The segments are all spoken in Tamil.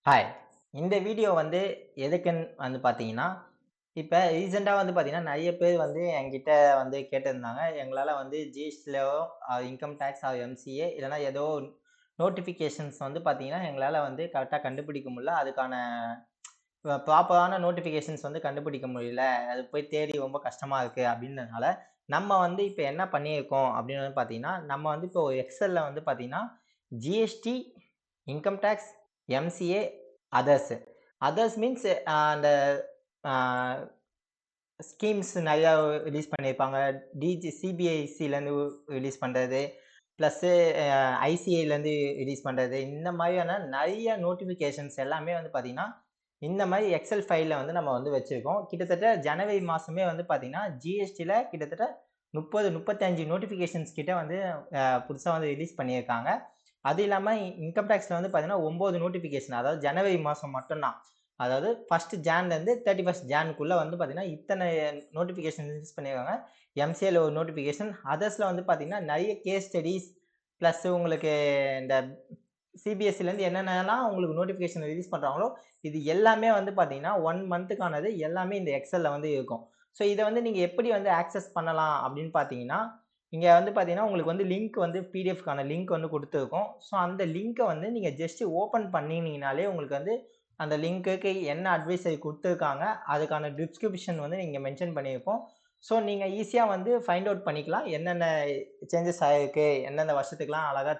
ஹாய். இந்த வீடியோ வந்து எதுக்குன்னு வந்து பார்த்தீங்கன்னா, இப்ப ரீசென்ட்டா வந்து பார்த்தீங்கன்னா, நெறைய பேர் வந்து என்கிட்ட வந்து கேட்டிருந்தாங்க. எங்களால வந்து ஜிஎஸ்டிலயோ, இன்கம் டாக்ஸ் எம்சிஏ இல்லன்னா ஏதோ நோட்டிஃபிகேஷன்ஸ் வந்து பார்த்தீங்கன்னா, எங்களால வந்து கரெக்ட்டா கண்டுபிடிக்க முடியல. அதுக்கான ப்ராப்பரான நோட்டிஃபிகேஷன்ஸ் வந்து கண்டுபிடிக்க முடியல. அது போய் தேடி ரொம்ப கஷ்டமா இருக்கு அப்டின்றதுனால, நம்ம வந்து இப்ப என்ன பண்ணியிருக்கோம் அப்டின்னு வந்து பார்த்தீங்கன்னா, நம்ம வந்து இப்போ எக்ஸெல்ல வந்து பார்த்தீங்கன்னா, GST, income tax, MCA, others. Others means அந்த அ ஸ்கீம்ஸ் நெறையா ரிலீஸ் பண்ணியிருப்பாங்க. சிபிஐசிலேருந்து ரிலீஸ் பண்றது. பிளஸ்ஸு ஐசிஐலேருந்து ரிலீஸ் பண்றது. இந்த மாரியான நெறைய நோட்டிஃபிகேஷன்ஸ் எல்லாமே வந்து பார்த்தீங்கன்னா, இந்த மாரி எக்ஸெல் ஃபைல்ல வந்து நம்ம வந்து வச்சிருக்கோம். கிட்டத்தட்ட ஜனவரி மாசமே வந்து பார்த்தீங்கன்னா, ஜிஎஸ்டில கிட்டத்தட்ட 30, 35 நோட்டிஃபிகேஷன்ஸ் கிட்ட வந்து புதுசா வந்து ரிலீஸ் பண்ணியிருக்காங்க. அது இல்லாம இன்கம் டாக்ஸ்ல வந்து பார்த்தீங்கன்னா, 9 நோட்டிஃபிகேஷன் அதாவது ஜனவரி மாசம் மட்டும் தான். அதாவது 1 ஜான்லேருந்து 31 ஜான்க்குள்ள வந்து பார்த்தீங்கன்னா, இத்தனை நோட்டிஃபிகேஷன் ரிலீஸ் பண்ணியிருக்காங்க. எம்சிஏல ஒரு நோட்டிஃபிகேஷன். அதர்ஸ்ல வந்து பார்த்தீங்கன்னா, நெறைய கேஸ் ஸ்டடீஸ் பிளஸ் உங்களுக்கு இந்த சிபிஎஸ்சிலேருந்து என்னென்னலாம் உங்களுக்கு நோட்டிஃபிகேஷன் ரிலீஸ் பண்றாங்களோ, இது எல்லாமே வந்து பார்த்தீங்கன்னா, 1 மந்த்துக்கானது எல்லாமே இந்த எக்ஸெல்ல வந்து இருக்கும். ஸோ இத வந்து நீங்க எப்படி வந்து ஆக்சஸ் பண்ணலாம் அப்படின்னு பார்த்தீங்கன்னா, இங்க வந்து பார்த்தீங்கன்னா, உங்களுக்கு வந்து லிங்க் வந்து பிடிஎஃப்க்கான லிங்க் வந்து குடுத்துருக்கும். ஸோ அந்த லிங்க்க வந்து நீங்க ஜஸ்ட் ஓப்பன் பண்ணீனீங்கனாலே உங்களுக்கு வந்து அந்த லிங்க்குக்கு என்ன அட்வைஸரி குடுத்துருக்காங்க, அதுக்கான டிஸ்கிரிப்ஷன் வந்து நீங்க மென்ஷன் பண்ணியிருப்போம். ஸோ நீங்க ஈஸியா வந்து ஃபைண்ட் அவுட் பண்ணிக்கலாம். என்னென்ன சேஞ்சஸ் ஆயிருக்கு, எந்தெந்த வருஷத்துக்குலாம் அழகா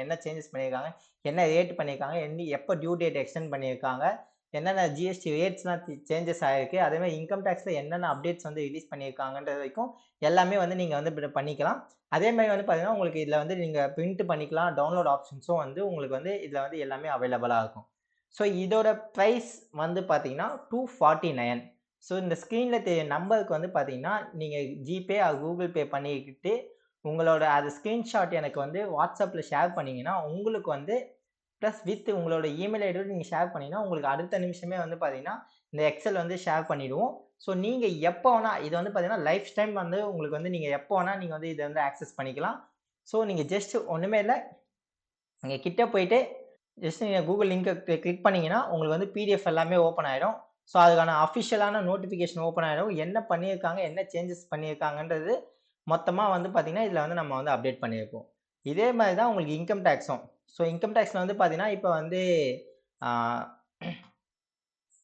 என்ன சேஞ்சஸ் பண்ணியிருக்காங்க, என்ன ரேட் பண்ணியிருக்காங்க, எப்ப டியூ டேட் எக்ஸ்டெண்ட் பண்ணியிருக்காங்க, என்னென்ன ஜிஎஸ்டி ரேட்ஸ்லாம் சேஞ்சஸ் ஆயிருக்கு, அதேமாரி இன்கம் டாக்ஸ்ல என்னென்ன அப்டேட்ஸ் வந்து ரிலீஸ் பண்ணியிருக்காங்கன்றது வரைக்கும் எல்லாமே வந்து நீங்க வந்து பண்ணிக்கலாம். அதேமாரி வந்து பார்த்தீங்கன்னா, உங்களுக்கு இதுல வந்து நீங்க பிரிண்ட் பண்ணிக்கலாம். டவுன்லோட் ஆப்ஷன்ஸும் வந்து உங்களுக்கு வந்து இதுல வந்து எல்லாமே அவைலபிளா இருக்கும். ஸோ இதோட பிரைஸ் வந்து பார்த்தீங்கன்னா, 249. ஸோ இந்த ஸ்க்ரீன்ல நம்பருக்கு வந்து பார்த்தீங்கன்னா, நீங்க ஜிபே ஆர் கூகுள் பே பண்ணிக்கிட்டு, உங்களோட அது ஸ்கிரீன்ஷாட் எனக்கு வந்து WhatsAppல ஷேர் பண்ணீங்கன்னா, உங்களுக்கு வந்து பிளஸ் வித் உங்களோட இமெயில் ஐடியோட நீங்க ஷேர் பண்ணீங்கன்னா, உங்களுக்கு அடுத்த நிமிஷமே வந்து பார்த்தீங்கன்னா, இந்த எக்ஸெல் வந்து ஷேர் பண்ணிடுவோம். ஸோ நீங்க எப்ப வேணா இது வந்து பார்த்தீங்கன்னா, லைஃப் டைம் வந்து உங்களுக்கு வந்து நீங்க எப்ப வேணா நீங்க வந்து இத வந்து ஆக்சஸ் பண்ணிக்கலாம். ஸோ நீங்க ஜஸ்ட் ஒண்ணுமே இல்ல. நீங்க கிட்ட போயிட்டு ஜஸ்ட் நீங்க கூகுள் லிங்க்க கிளிக் பண்ணீங்கன்னா, உங்களுக்கு வந்து பிடிஎஃப் எல்லாமே ஓப்பன் ஆயிடும். ஸோ அதுக்கான அஃபிஷியலான நோட்டிஃபிகேஷன் ஓப்பன் ஆயிடும். என்ன பண்ணியிருக்காங்க, என்ன சேஞ்சஸ் பண்ணியிருக்காங்கன்றது மொத்தமா வந்து பார்த்தீங்கன்னா, இதுல வந்து நம்ம வந்து அப்டேட் பண்ணியிருப்போம். இதே மாரி தான் உங்களுக்கு இன்கம் டாக்ஸும். ஸோ இன்கம் டாக்ஸ்ல வந்து பார்த்தீங்கன்னா, இப்ப வந்து ஆ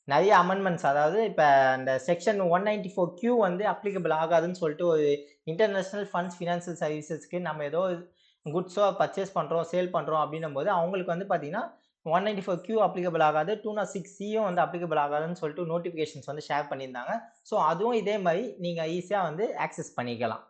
நெறைய அமெண்ட்மென்ட்ஸ் அதாவது இப்ப அந்த செக்ஷன் 194 கியூ வந்து அப்ளிகபிள் ஆகாதுன்னு சொல்லிட்டு ஒரு இன்டர்நேஷனல் ஃபண்ட்ஸ் ஃபினான்சியல் சர்வீசஸ்க்கு நம்ம ஏதோ குட்ஸோ பர்ச்சேஸ் பண்றோம், சேல் பண்றோம் அப்டின்னும்போது, அவங்களுக்கு வந்து பார்த்தீங்கன்னா, 194 கியூ அப்ளிகபிள் ஆகாது. 206 சியும் வந்து அப்ளிகபிள் ஆகாதுன்னு சொல்லிட்டு நோட்டிஃபிகேஷன்ஸ் வந்து ஷேர் பண்ணியிருந்தாங்க. ஸோ அதுவும் இதே மாரி நீங்க ஈஸியா வந்து ஆக்சஸ் பண்ணிக்கலாம்.